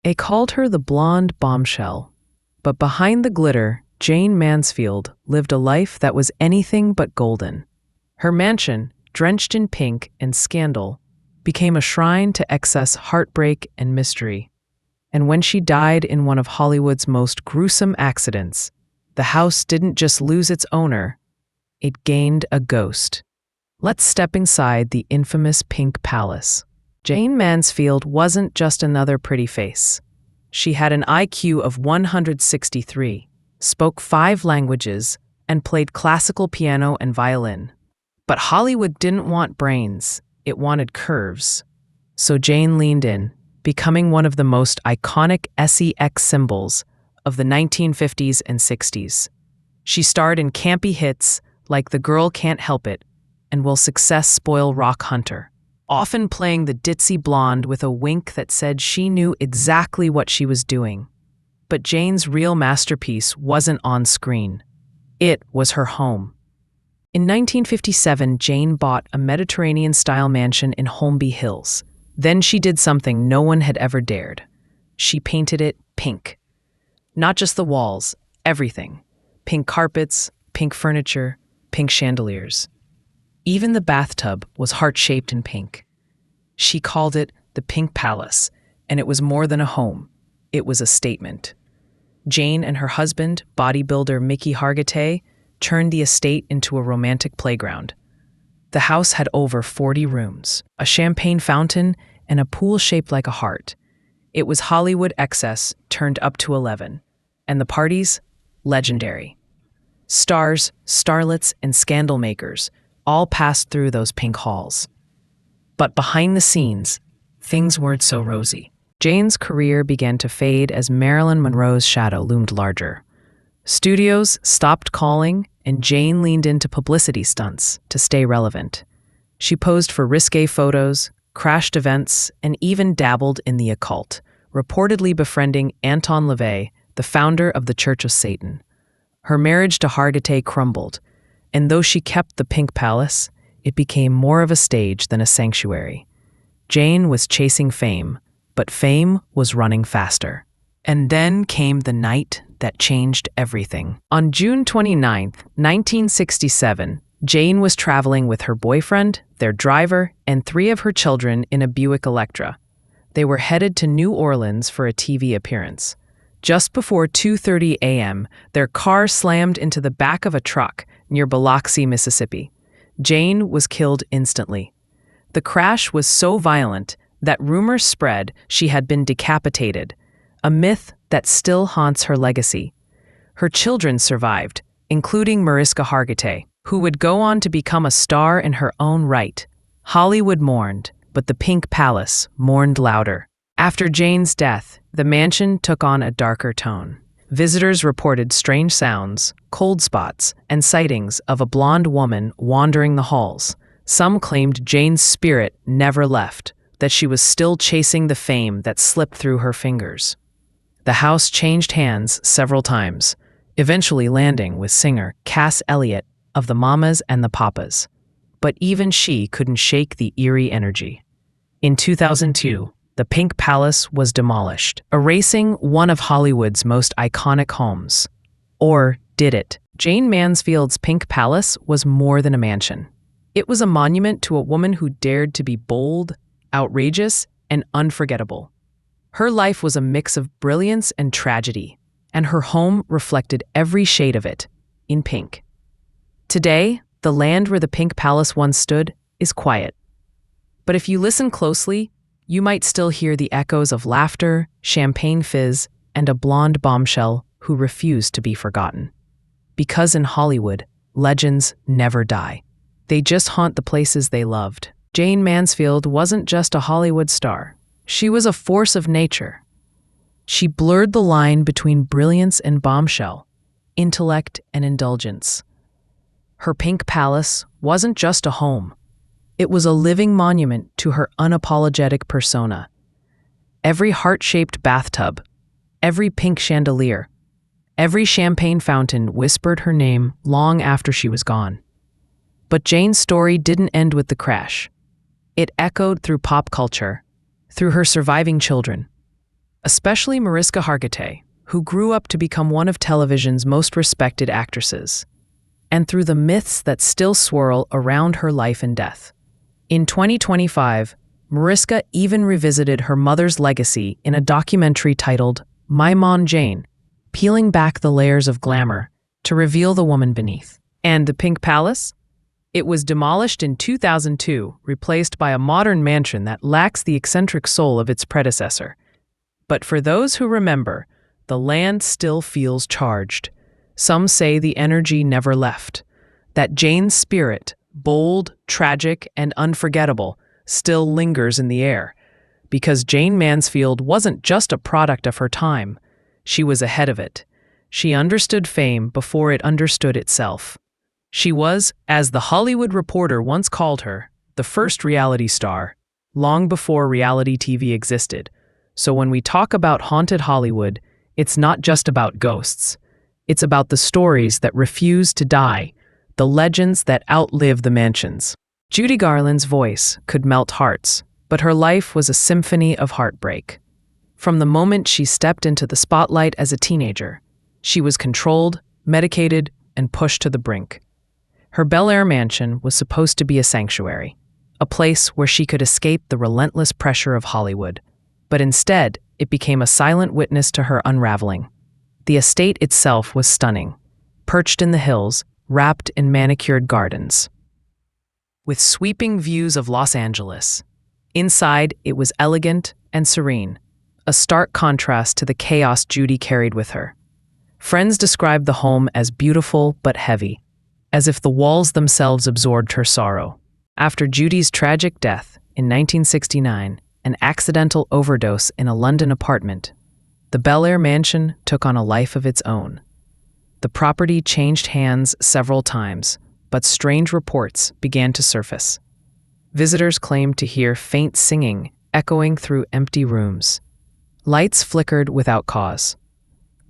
They called her the blonde bombshell. But behind the glitter, Jayne Mansfield lived a life that was anything but golden. Her mansion, drenched in pink and scandal, became a shrine to excess, heartbreak, and mystery. And when she died in one of Hollywood's most gruesome accidents, the house didn't just lose its owner, it gained a ghost. Let's step inside the infamous Pink Palace. Jayne Mansfield wasn't just another pretty face. She had an IQ of 163, spoke 5 languages, and played classical piano and violin. But Hollywood didn't want brains, it wanted curves. So Jayne leaned in, becoming one of the most iconic sex symbols of the 1950s and 60s. She starred in campy hits like The Girl Can't Help It and Will Success Spoil Rock Hunter, often playing the ditzy blonde with a wink that said she knew exactly what she was doing. But Jayne's real masterpiece wasn't on screen. It was her home. In 1957, Jayne bought a Mediterranean-style mansion in Holmby Hills. Then she did something no one had ever dared. She painted it pink. Not just the walls, everything. Pink carpets, pink furniture, pink chandeliers. Even the bathtub was heart-shaped in pink. She called it the Pink Palace, and it was more than a home. It was a statement. Jayne and her husband, bodybuilder Mickey Hargitay, turned the estate into a romantic playground. The house had over 40 rooms, a champagne fountain, and a pool shaped like a heart. It was Hollywood excess turned up to 11. And the parties? Legendary. Stars, starlets, and scandal makers all passed through those pink halls. But behind the scenes, things weren't so rosy. Jayne's career began to fade as Marilyn Monroe's shadow loomed larger. Studios stopped calling, and Jayne leaned into publicity stunts to stay relevant. She posed for risque photos, crashed events, and even dabbled in the occult, reportedly befriending Anton LaVey, the founder of the Church of Satan. Her marriage to Hargitay crumbled, and though she kept the Pink Palace, it became more of a stage than a sanctuary. Jayne was chasing fame, but fame was running faster. And then came the night that changed everything. On June 29, 1967, Jayne was traveling with her boyfriend, their driver, and 3 of her children in a Buick Electra. They were headed to New Orleans for a TV appearance. Just before 2:30 a.m., their car slammed into the back of a truck near Biloxi, Mississippi. Jayne was killed instantly. The crash was so violent that rumors spread she had been decapitated, a myth that still haunts her legacy. Her children survived, including Mariska Hargitay, who would go on to become a star in her own right. Hollywood mourned, but the Pink Palace mourned louder. After Jayne's death, the mansion took on a darker tone. Visitors reported strange sounds, cold spots, and sightings of a blonde woman wandering the halls. Some claimed Jayne's spirit never left, that she was still chasing the fame that slipped through her fingers. The house changed hands several times, eventually landing with singer Cass Elliot of the Mamas and the Papas. But even she couldn't shake the eerie energy. In 2002, the Pink Palace was demolished, erasing one of Hollywood's most iconic homes. Or did it? Jayne Mansfield's Pink Palace was more than a mansion. It was a monument to a woman who dared to be bold, outrageous, and unforgettable. Her life was a mix of brilliance and tragedy, and her home reflected every shade of it, in pink. Today, the land where the Pink Palace once stood is quiet. But if you listen closely, you might still hear the echoes of laughter, champagne fizz, and a blonde bombshell who refused to be forgotten. Because in Hollywood, legends never die. They just haunt the places they loved. Jayne Mansfield wasn't just a Hollywood star. She was a force of nature. She blurred the line between brilliance and bombshell, intellect and indulgence. Her Pink Palace wasn't just a home. It was a living monument to her unapologetic persona. Every heart-shaped bathtub, every pink chandelier, every champagne fountain whispered her name long after she was gone. But Jayne's story didn't end with the crash. It echoed through pop culture, through her surviving children. especially Mariska Hargitay, who grew up to become one of television's most respected actresses, and through the myths that still swirl around her life and death. In 2025, Mariska even revisited her mother's legacy in a documentary titled My Mom Jayne, peeling back the layers of glamour to reveal the woman beneath. And the Pink Palace? It was demolished in 2002, replaced by a modern mansion that lacks the eccentric soul of its predecessor. But for those who remember, the land still feels charged. Some say the energy never left, that Jayne's spirit, bold, tragic, and unforgettable, still lingers in the air. Because Jayne Mansfield wasn't just a product of her time, she was ahead of it. She understood fame before it understood itself. She was, as The Hollywood Reporter once called her, the first reality star, long before reality TV existed. So when we talk about haunted Hollywood, it's not just about ghosts. It's about the stories that refuse to die, the legends that outlive the mansions. Judy Garland's voice could melt hearts, but her life was a symphony of heartbreak. From the moment she stepped into the spotlight as a teenager, she was controlled, medicated, and pushed to the brink. Her Bel-Air mansion was supposed to be a sanctuary, a place where she could escape the relentless pressure of Hollywood. But instead, it became a silent witness to her unraveling. The estate itself was stunning, perched in the hills, wrapped in manicured gardens, with sweeping views of Los Angeles. Inside, it was elegant and serene, a stark contrast to the chaos Judy carried with her. Friends described the home as beautiful but heavy, as if the walls themselves absorbed her sorrow. After Judy's tragic death in 1969, an accidental overdose in a London apartment, the Bel-Air mansion took on a life of its own. The property changed hands several times, but strange reports began to surface. Visitors claimed to hear faint singing echoing through empty rooms. Lights flickered without cause.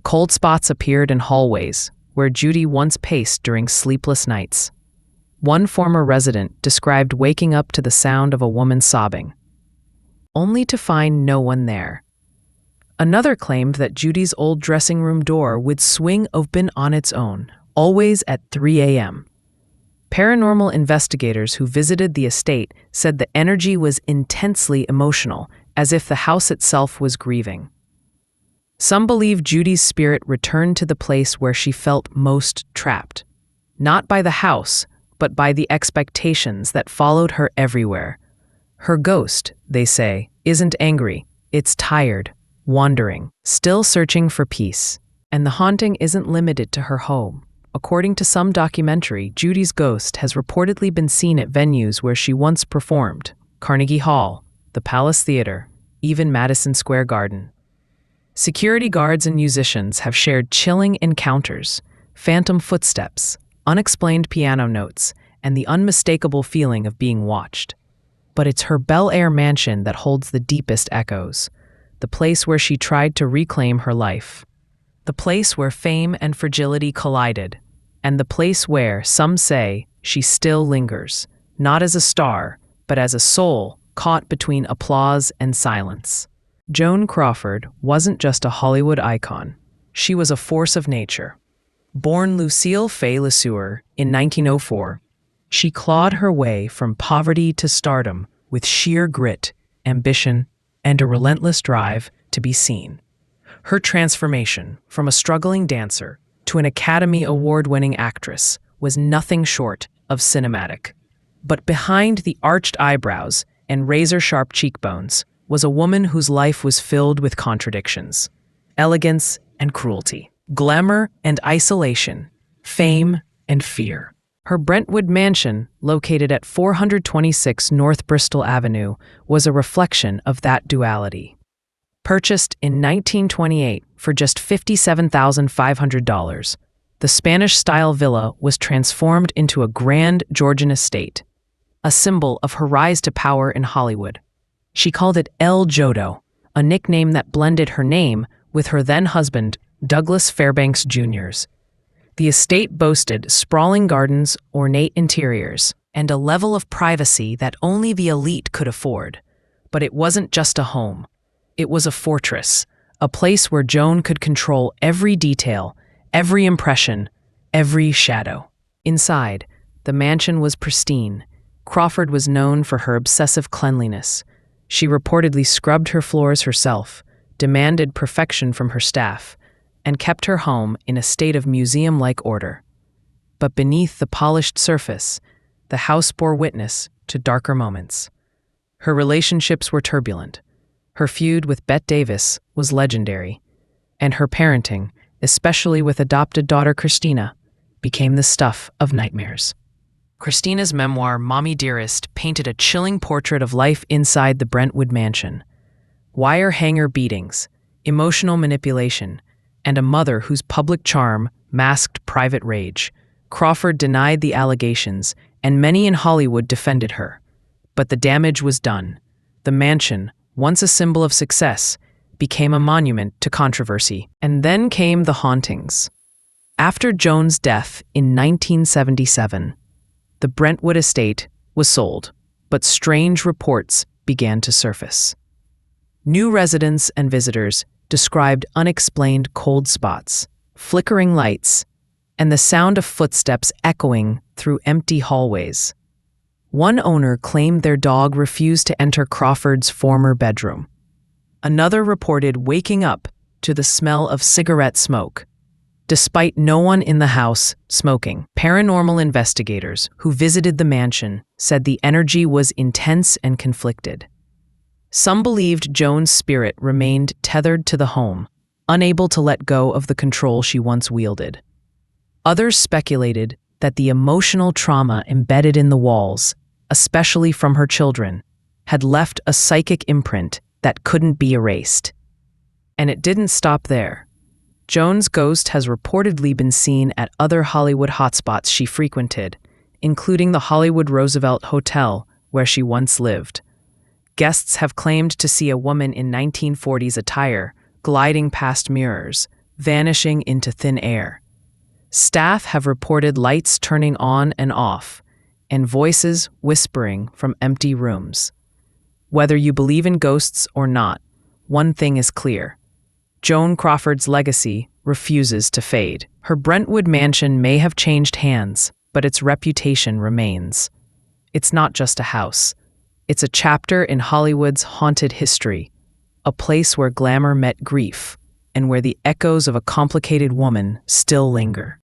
Cold spots appeared in hallways where Judy once paced during sleepless nights. One former resident described waking up to the sound of a woman sobbing, only to find no one there. Another claimed that Judy's old dressing room door would swing open on its own, always at 3 a.m. Paranormal investigators who visited the estate said the energy was intensely emotional, as if the house itself was grieving. Some believe Judy's spirit returned to the place where she felt most trapped, not by the house, but by the expectations that followed her everywhere. Her ghost, they say, isn't angry, it's tired, wandering, still searching for peace. And the haunting isn't limited to her home. According to some documentary, Judy's ghost has reportedly been seen at venues where she once performed: Carnegie Hall, the Palace Theater, even Madison Square Garden. Security guards and musicians have shared chilling encounters, phantom footsteps, unexplained piano notes, and the unmistakable feeling of being watched. But it's her Bel-Air mansion that holds the deepest echoes, the place where she tried to reclaim her life, the place where fame and fragility collided, and the place where, some say, she still lingers, not as a star, but as a soul caught between applause and silence. Joan Crawford wasn't just a Hollywood icon. She was a force of nature. Born Lucille Fay LeSueur in 1904, she clawed her way from poverty to stardom with sheer grit, ambition, and a relentless drive to be seen. Her transformation from a struggling dancer to an Academy Award-winning actress was nothing short of cinematic. But behind the arched eyebrows and razor-sharp cheekbones was a woman whose life was filled with contradictions, elegance and cruelty, glamour and isolation, fame and fear. Her Brentwood mansion, located at 426 North Bristol Avenue, was a reflection of that duality. Purchased in 1928 for just $57,500, the Spanish-style villa was transformed into a grand Georgian estate, a symbol of her rise to power in Hollywood. She called it El Jodo, a nickname that blended her name with her then-husband, Douglas Fairbanks Jr.'s. The estate boasted sprawling gardens, ornate interiors, and a level of privacy that only the elite could afford. But it wasn't just a home. It was a fortress, a place where Joan could control every detail, every impression, every shadow. Inside, the mansion was pristine. Crawford was known for her obsessive cleanliness. She reportedly scrubbed her floors herself, demanded perfection from her staff, and kept her home in a state of museum-like order. But beneath the polished surface, the house bore witness to darker moments. Her relationships were turbulent. Her feud with Bette Davis was legendary, and her parenting, especially with adopted daughter Christina, became the stuff of nightmares. Christina's memoir, Mommie Dearest, painted a chilling portrait of life inside the Brentwood mansion. Wire hanger beatings, emotional manipulation, and a mother whose public charm masked private rage. Crawford denied the allegations, and many in Hollywood defended her. But the damage was done. The mansion, once a symbol of success, became a monument to controversy. And then came the hauntings. After Joan's death in 1977, the Brentwood estate was sold, but strange reports began to surface. New residents and visitors described unexplained cold spots, flickering lights, and the sound of footsteps echoing through empty hallways. One owner claimed their dog refused to enter Crawford's former bedroom. Another reported waking up to the smell of cigarette smoke. Despite no one in the house smoking, paranormal investigators who visited the mansion said the energy was intense and conflicted. Some believed Joan's spirit remained tethered to the home, unable to let go of the control she once wielded. Others speculated that the emotional trauma embedded in the walls, especially from her children, had left a psychic imprint that couldn't be erased. And it didn't stop there. Joan's ghost has reportedly been seen at other Hollywood hotspots she frequented, including the Hollywood Roosevelt Hotel, where she once lived. Guests have claimed to see a woman in 1940s attire gliding past mirrors, vanishing into thin air. Staff have reported lights turning on and off, and voices whispering from empty rooms. Whether you believe in ghosts or not, one thing is clear. Joan Crawford's legacy refuses to fade. Her Brentwood mansion may have changed hands, but its reputation remains. It's not just a house. It's a chapter in Hollywood's haunted history, a place where glamour met grief, and where the echoes of a complicated woman still linger.